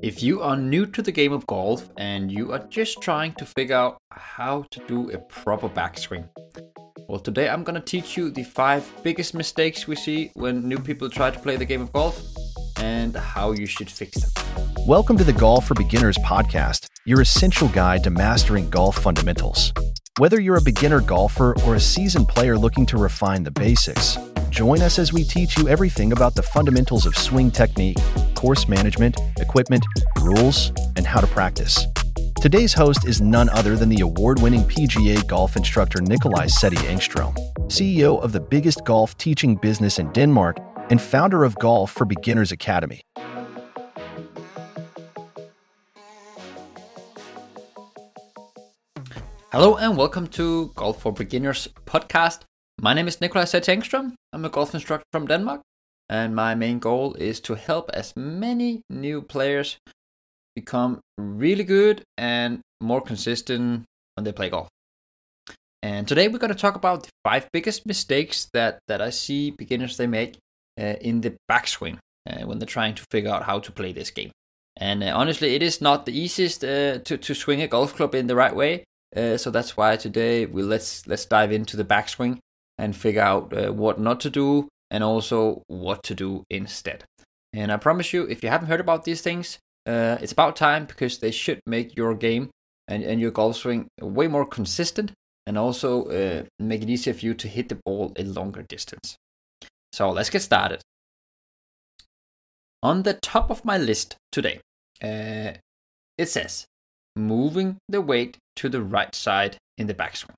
If you are new to the game of golf and you are just trying to figure out how to do a proper backswing, well, today I'm gonna teach you the 5 biggest mistakes we see when new people try to play the game of golf and how you should fix them. Welcome to the Golf for Beginners podcast, your essential guide to mastering golf fundamentals. Whether you're a beginner golfer or a seasoned player looking to refine the basics, join us as we teach you everything about the fundamentals of swing technique, course management, equipment, rules, and how to practice. Today's host is none other than the award-winning PGA golf instructor Nikolaj Setti Engström, CEO of the biggest golf teaching business in Denmark and founder of Golf for Beginners Academy. Hello and welcome to Golf for Beginners podcast. My name is Nikolaj Setti Engström. I'm a golf instructor from Denmark, and my main goal is to help as many new players become really good and more consistent when they play golf. And today we're going to talk about the 5 biggest mistakes that I see beginners they make in the backswing when they're trying to figure out how to play this game. And honestly, it is not the easiest to swing a golf club in the right way. So that's why today let's dive into the backswing and figure out what not to do and also what to do instead. And I promise you, if you haven't heard about these things, it's about time, because they should make your game and your golf swing way more consistent and also make it easier for you to hit the ball a longer distance. So let's get started. On the top of my list today, it says moving the weight to the right side in the backswing.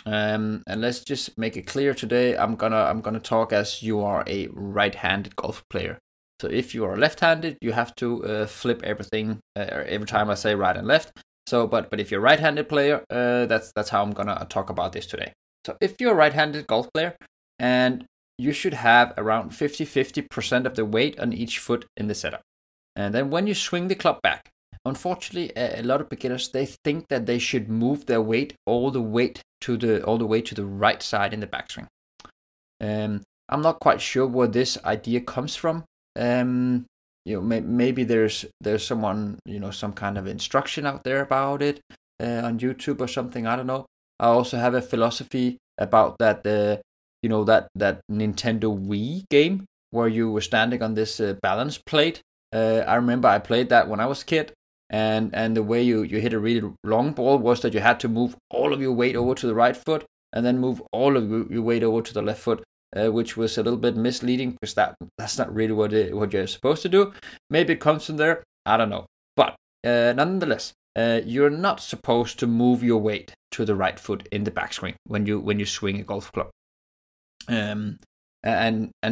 And let's just make it clear today. I'm gonna talk as you are a right-handed golf player. So if you are left-handed, you have to flip everything every time I say right and left. So, but if you're a right-handed player, that's how I'm gonna talk about this today. So if you're a right-handed golf player, and you should have around 50% of the weight on each foot in the setup, and then when you swing the club back, unfortunately, a lot of beginners, they think that they should move their weight all the way to the right side in the backswing. I'm not quite sure where this idea comes from. Maybe there's someone, some kind of instruction out there about it on YouTube or something. I don't know. I also have a philosophy about that. That Nintendo Wii game where you were standing on this balance plate. I remember I played that when I was a kid. And the way you hit a really long ball was that you had to move all of your weight over to the right foot and then move all of your weight over to the left foot, which was a little bit misleading, because that's not really what you're supposed to do. Maybe it comes from there, I don't know. But nonetheless, you're not supposed to move your weight to the right foot in the backswing when you swing a golf club. And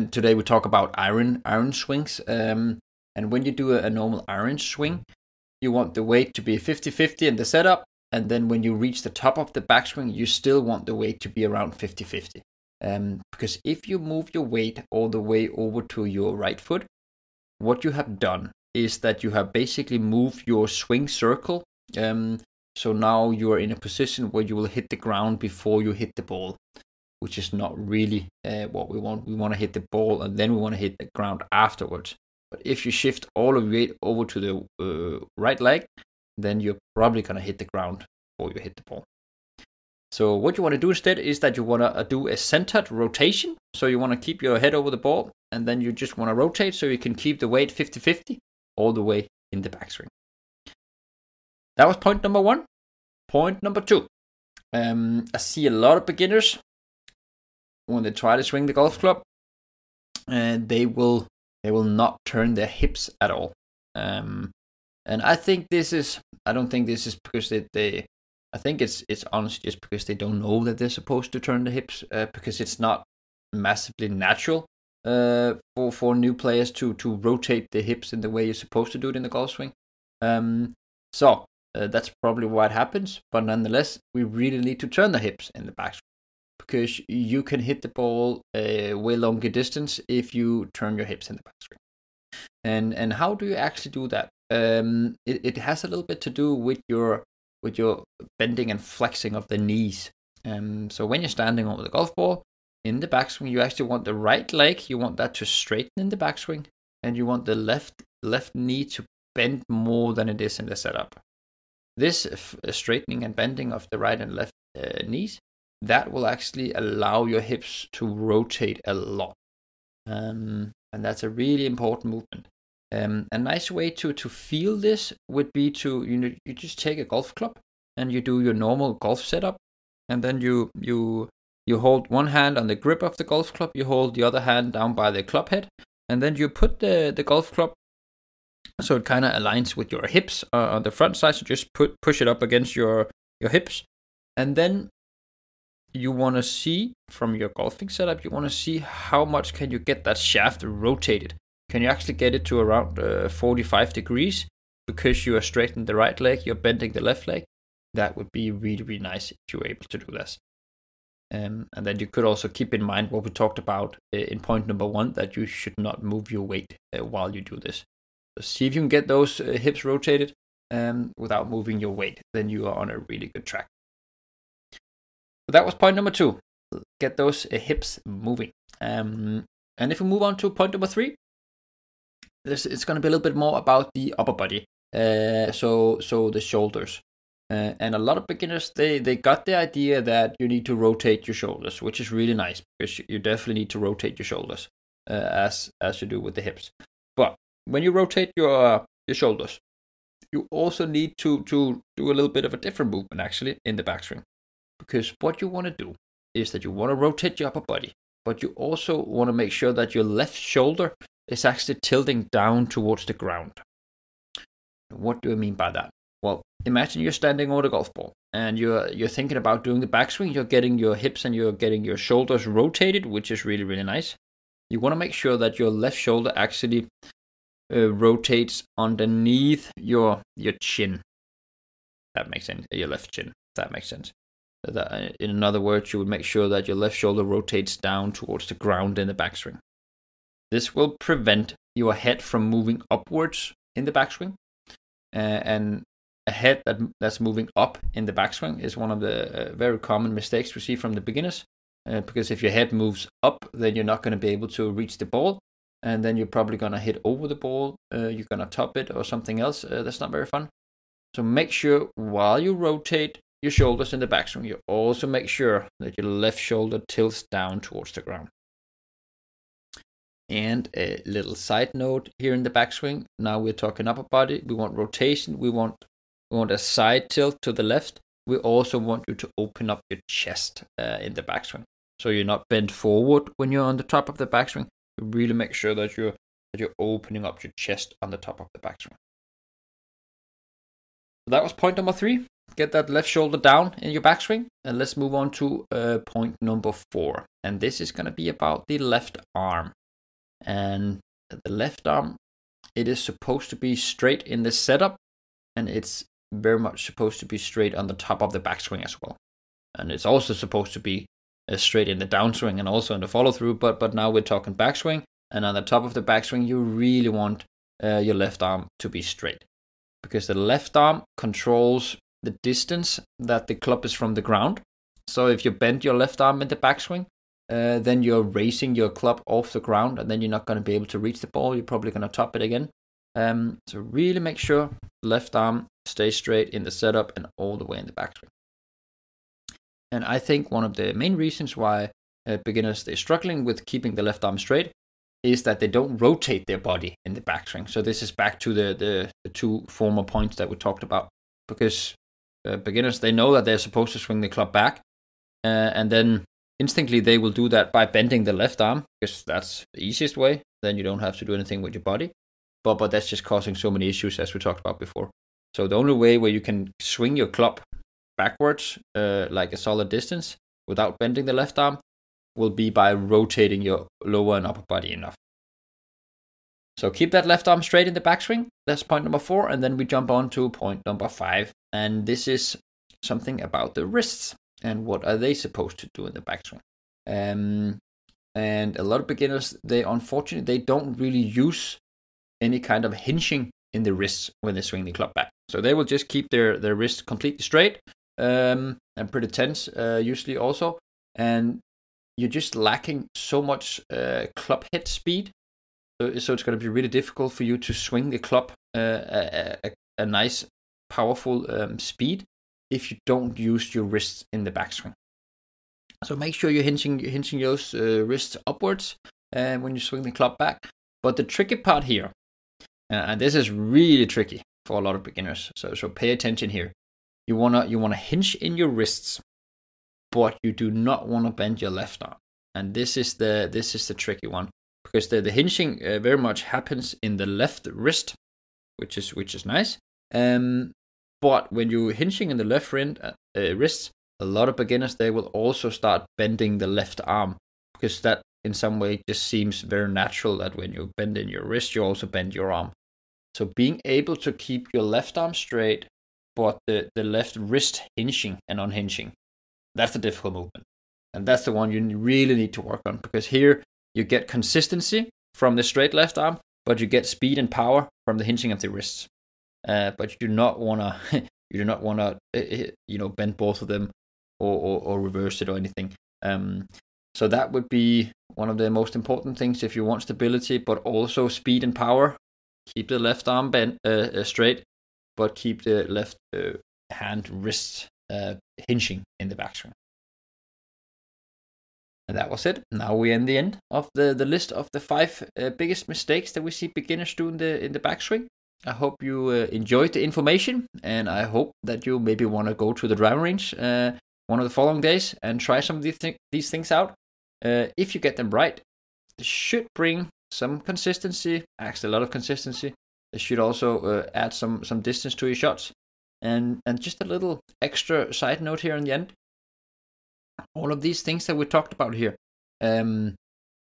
today we talk about iron swings. And when you do a normal iron swing, you want the weight to be 50-50 in the setup, and then when you reach the top of the backswing, you still want the weight to be around 50-50. Because if you move your weight all the way over to your right foot, what you have done is that you have basically moved your swing circle. So now you are in a position where you will hit the ground before you hit the ball, which is not really what we want. We want to hit the ball and then we want to hit the ground afterwards. But if you shift all of your weight over to the right leg, then you're probably going to hit the ground before you hit the ball. So what you want to do instead is that you want to do a centered rotation. So you want to keep your head over the ball, and then you just want to rotate so you can keep the weight 50-50 all the way in the backswing. That was point number 1. Point number 2. I see a lot of beginners, when they try to swing the golf club, and they will not turn their hips at all. And I don't think this is because I think it's honestly just because they don't know that they're supposed to turn the hips, because it's not massively natural for new players to rotate the hips in the way you're supposed to do it in the golf swing. So that's probably why it happens. But nonetheless, we really need to turn the hips in the backswing, because you can hit the ball a way longer distance if you turn your hips in the backswing. And how do you actually do that? It has a little bit to do with your bending and flexing of the knees. So when you're standing over the golf ball in the backswing, you actually want the right leg, you want that to straighten in the backswing, and you want the left knee to bent more than it is in the setup. This straightening and bending of the right and left knees, that will actually allow your hips to rotate a lot. And that's a really important movement. A nice way to feel this would be to, you just take a golf club and you do your normal golf setup, and then you hold one hand on the grip of the golf club, you hold the other hand down by the club head, and then you put the golf club so it kind of aligns with your hips on the front side. So just push it up against your hips, and then you want to see from your golfing setup, you want to see how much can you get that shaft rotated. Can you actually get it to around 45 degrees because you are straightening the right leg, you're bending the left leg? That would be really, really nice if you were able to do this. And then you could also keep in mind what we talked about in point number 1, that you should not move your weight while you do this. So see if you can get those hips rotated without moving your weight. Then you are on a really good track. So that was point number 2. Get those hips moving. And if we move on to point number 3, it's going to be a little bit more about the upper body. So the shoulders. And a lot of beginners, they got the idea that you need to rotate your shoulders, which is really nice, because you definitely need to rotate your shoulders as you do with the hips. But when you rotate your shoulders, you also need to do a little bit of a different movement actually in the backswing, because what you want to do is that you want to rotate your upper body, but you also want to make sure that your left shoulder is actually tilting down towards the ground. What do I mean by that? Well, imagine you're standing over the golf ball and you're thinking about doing the backswing. You're getting your hips and you're getting your shoulders rotated, which is really, really nice. You want to make sure that your left shoulder actually rotates underneath your chin. That makes sense. Your left chin. That makes sense. In other words, you would make sure that your left shoulder rotates down towards the ground in the backswing. This will prevent your head from moving upwards in the backswing. And a head that's moving up in the backswing is one of the very common mistakes we see from the beginners. Because if your head moves up, then you're not going to be able to reach the ball. And then you're probably going to hit over the ball. You're going to top it or something else. That's not very fun. So make sure while you rotate your shoulders in the backswing, you also make sure that your left shoulder tilts down towards the ground. And a little side note here in the backswing. Now we're talking upper body. We want rotation. We want a side tilt to the left. We also want you to open up your chest in the backswing. So you're not bent forward when you're on the top of the backswing. You really make sure that you're opening up your chest on the top of the backswing. So that was point number 3. Get that left shoulder down in your backswing. And let's move on to point number 4. And this is going to be about the left arm. And the left arm, it is supposed to be straight in the setup, and it's very much supposed to be straight on the top of the backswing as well. And it's also supposed to be straight in the downswing and also in the follow through. But now we're talking backswing, and on the top of the backswing, you really want your left arm to be straight, because the left arm controls the distance that the club is from the ground. So if you bend your left arm in the backswing, then you're raising your club off the ground, and then you're not going to be able to reach the ball. You're probably going to top it again. So really make sure left arm stays straight in the setup and all the way in the backswing. And I think one of the main reasons why beginners they're struggling with keeping the left arm straight is that they don't rotate their body in the backswing. So this is back to the 2 former points that we talked about, because beginners, they know that they're supposed to swing the club back, and then instinctively they will do that by bending the left arm, because that's the easiest way. Then you don't have to do anything with your body. But that's just causing so many issues, as we talked about before. So the only way where you can swing your club backwards like a solid distance without bending the left arm will be by rotating your lower and upper body enough. So keep that left arm straight in the backswing. That's point number 4. And then we jump on to point number 5. And this is something about the wrists. And what are they supposed to do in the backswing? And a lot of beginners, they don't really use any kind of hinging in the wrists when they swing the club back. So they will just keep their wrists completely straight and pretty tense usually also. And you're just lacking so much club head speed. So it's going to be really difficult for you to swing the club a nice, powerful speed if you don't use your wrists in the backswing. So make sure you're hinging those wrists upwards when you swing the club back. But the tricky part here, and this is really tricky for a lot of beginners, so pay attention here. You wanna hinge in your wrists, but you do not want to bend your left arm. And this is the tricky one, because the hinging very much happens in the left wrist, which is nice. But when you're hinging in the left wrist, a lot of beginners, they will also start bending the left arm, because that in some way just seems very natural that when you bend in your wrist, you also bend your arm. So being able to keep your left arm straight, but the left wrist hinging and unhinging, that's the difficult movement. And that's the one you really need to work on, because here you get consistency from the straight left arm, but you get speed and power from the hinging of the wrists. But you do not wanna bend both of them or reverse it or anything. So that would be one of the most important things if you want stability, but also speed and power. Keep the left arm bent straight, but keep the left hand wrist hinging in the backswing. And that was it. Now we're in the end of the list of the 5 biggest mistakes that we see beginners do in the backswing. I hope you enjoyed the information, and I hope that you maybe want to go to the driving range one of the following days and try some of these things out. If you get them right, it should bring some consistency, actually a lot of consistency. It should also add some distance to your shots. And just a little extra side note here in the end. All of these things that we talked about here,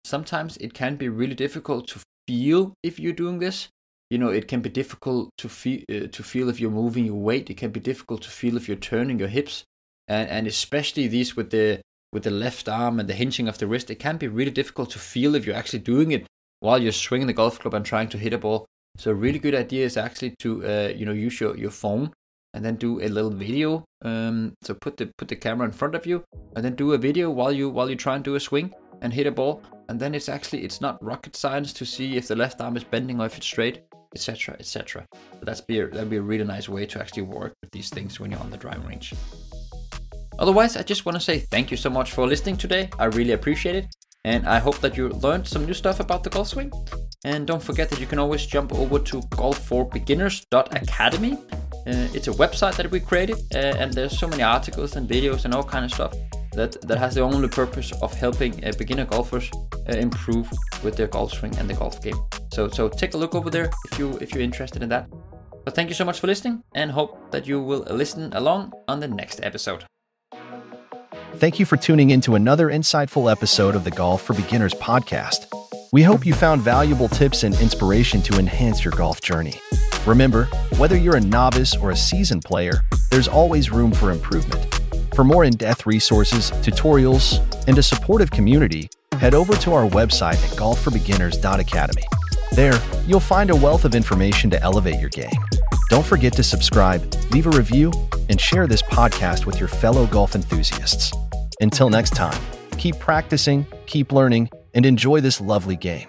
sometimes it can be really difficult to feel if you're doing this. It can be difficult to feel if you're moving your weight. It can be difficult to feel if you're turning your hips, and especially these with the left arm and the hinging of the wrist. It can be really difficult to feel if you're actually doing it while you're swinging the golf club and trying to hit a ball. So a really good idea is actually to use your phone and then do a little video. So put the camera in front of you and then do a video while you try and do a swing and hit a ball. And then it's not rocket science to see if the left arm is bending or if it's straight, etc., etc. So that'd be a really nice way to actually work with these things when you're on the driving range. Otherwise, I just want to say thank you so much for listening today. I really appreciate it. And I hope that you learned some new stuff about the golf swing. And don't forget that you can always jump over to golfforbeginners.academy. It's a website that we created, and there's so many articles and videos and all kind of stuff that has the only purpose of helping beginner golfers improve with their golf swing and the golf game. So take a look over there if you're interested in that. But thank you so much for listening, and hope that you will listen along on the next episode. Thank you for tuning in to another insightful episode of the Golf for Beginners podcast. We hope you found valuable tips and inspiration to enhance your golf journey. Remember, whether you're a novice or a seasoned player, there's always room for improvement. For more in-depth resources, tutorials, and a supportive community, head over to our website at golfforbeginners.academy. There, you'll find a wealth of information to elevate your game. Don't forget to subscribe, leave a review, and share this podcast with your fellow golf enthusiasts. Until next time, keep practicing, keep learning, and enjoy this lovely game.